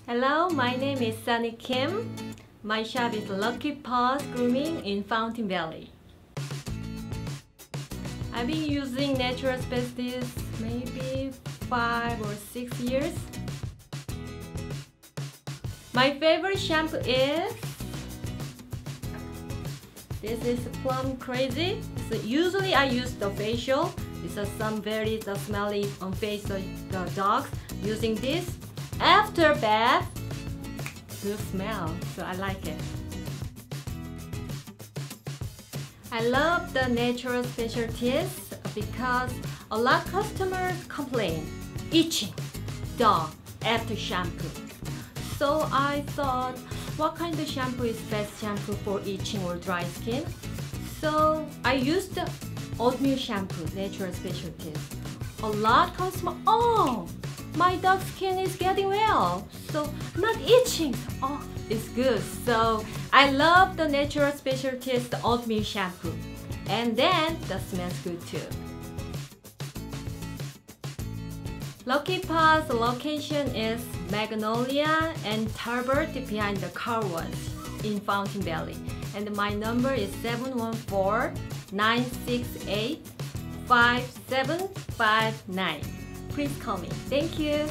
Hello, my name is Sunny Kim. My shop is Lucky Paws Grooming in Fountain Valley. I've been using natural specialties maybe 5 or 6 years. My favorite shampoo is this is Plum Crazy. So usually I use the facial. It's some very smelly on face of the dogs. Using this after bath, good smell, so I like it. I love the natural specialties because a lot of customers complain itching dog after shampoo. So I thought, what kind of shampoo is best shampoo for itching or dry skin? So I used the oatmeal shampoo, natural specialties. A lot of customers, oh, my dog's skin is getting well, so not itching. Oh, it's good. So I love the natural specialties, the oatmeal shampoo. And then the smells good too. Lucky Paws location is Magnolia and Tarbert behind the car wash in Fountain Valley. And my number is 714-968-5759. Please call me. Thank you.